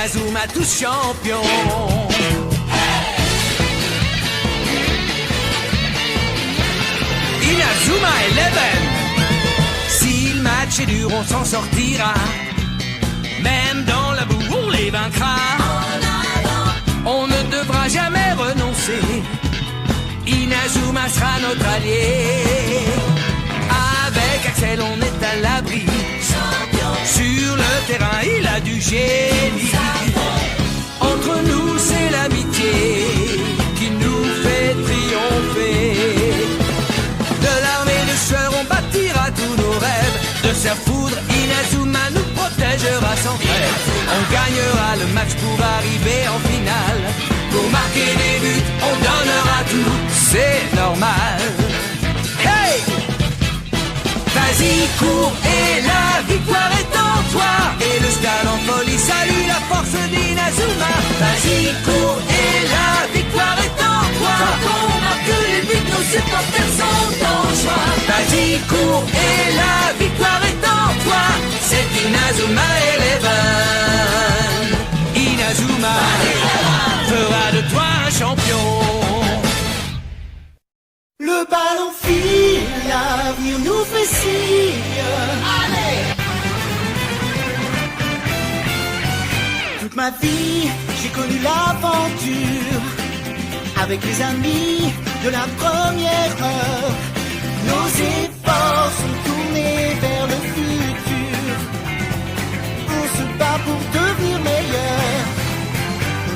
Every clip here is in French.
Inazuma tous champions. Inazuma Eleven. Si le match est dur, on s'en sortira. Même dans la boue, on les vaincra. On ne devra jamais renoncer. Inazuma sera notre allié. Avec Axel, on est à l'abri. Sur le terrain, il a du génie. Entre nous, c'est l'amitié qui nous fait triompher. De l'armée de tueurs, on bâtira tous nos rêves. De sa foudre, Inazuma nous protégera sans trêve. On gagnera le match pour arriver en finale. Pour marquer des buts, on donnera tout, c'est normal. Hey! Vas-y, cours et la victoire est en toi. Et le stade en folie salue la force d'Inazuma. Vas-y, cours et la victoire est en toi. Quand on marque les buts, nos supporters sont en joie. Vas-y, cours et la victoire est en toi. C'est Inazuma Eleven. Inazuma fera de toi un champion. Le ballon file, l'avenir nous fait signe. Allez! Toute ma vie, j'ai connu l'aventure. Avec les amis de la première heure. Nos efforts sont tournés vers le futur. On se bat pour devenir meilleur.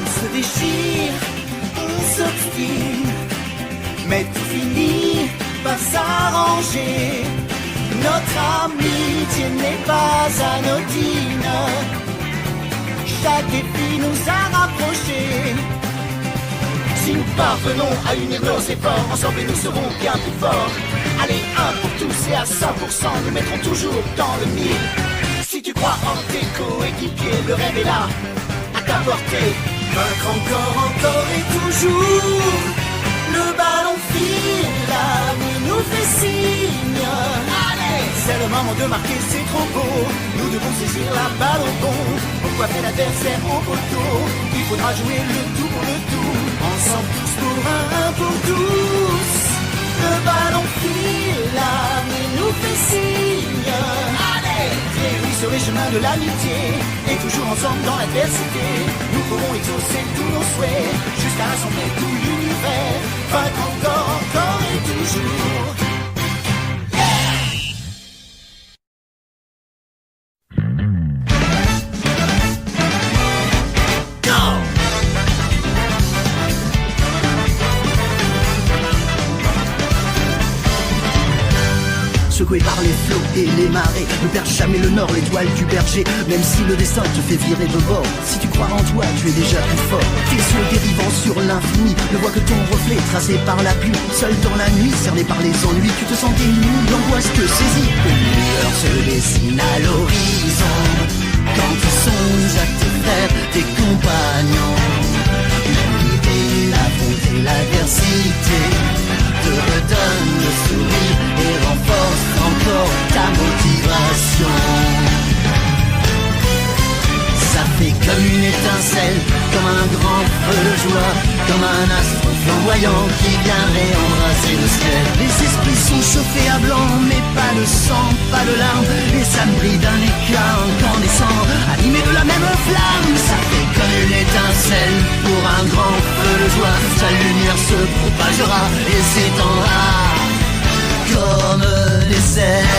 On se déchire, on s'obstine. Mais tout finit par s'arranger. Notre amitié n'est pas anodine. Chaque défi nous a rapprochés. Si nous parvenons à unir nos efforts, ensemble nous serons bien plus forts. Allez, un pour tous et à 100%, nous mettrons toujours dans le mille. Si tu crois en tes coéquipiers, le rêve est là, à ta portée. Vaincre encore et toujours. Le ballon file, l'avenir nous fait signe. Allez, c'est le moment de marquer, c'est trop beau. Nous devons saisir la balle au bon. Pourquoi faire l'adversaire au poteau? Il faudra jouer le tout pour le tout. Ensemble tous pour un pour tous. Le ballon file, l'avenir nous fait signe. Allez, oui sur les chemins de l'amitié. Et toujours ensemble dans l'adversité. Nous pourrons exaucer tous nos souhaits. Jusqu'à rassembler tout l'univers. Vaincre encore et toujours. Secoué par les flots et les marées, ne perds jamais le nord, l'étoile du berger. Même si le destin te fait virer de bord, si tu crois en toi, tu es déjà plus fort. Tes yeux dérivant sur l'infini, ne voient que ton reflet tracé par la pluie. Seul dans la nuit, cerné par les ennuis, tu te sens démuni, l'angoisse te saisit. Une lueur se dessine à l'horizon, quand tu songes à tes frères, tes compagnons. L'unité, l'affronter l'adversité te redonne le sourire et renforce encore ta motivation. Ça fait comme une étincelle, comme un grand feu de joie, comme un astre flamboyant qui viendrait embrasser le ciel. Les esprits sont chauffés à blanc, mais pas de sang, pas de larmes, et ça brille d'un éclat incandescent, animé de la même flamme. Ça fait comme une étincelle pour un grand feu de joie. Sa lumière se propagera et s'étendra comme des cerfs.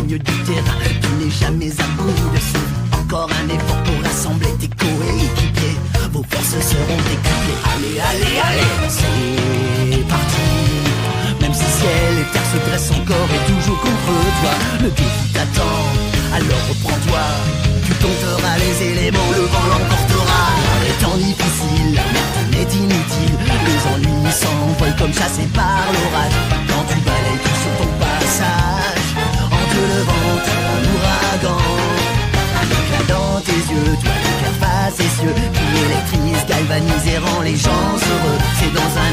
Du terrain, tu n'es jamais à bout de souffle. encore un effort pour rassembler tes coéquipiers. Vos forces seront décuplées. Allez, allez, allez, c'est parti. Même si ciel et terre se dressent encore et toujours contre toi, le défi t'attend, alors reprends-toi. Tu compteras les éléments, le vent l'emportera. Les temps difficiles, la merde n'est inutile. Les ennuis s'envolent comme chassés par l'orage. Quand tu balayes tout sur ton passage, entre le vent et un ouragan. Un éclat dans tes yeux, toi le cœur facétieux qui électrise, galvanise et rend les gens heureux. C'est dans un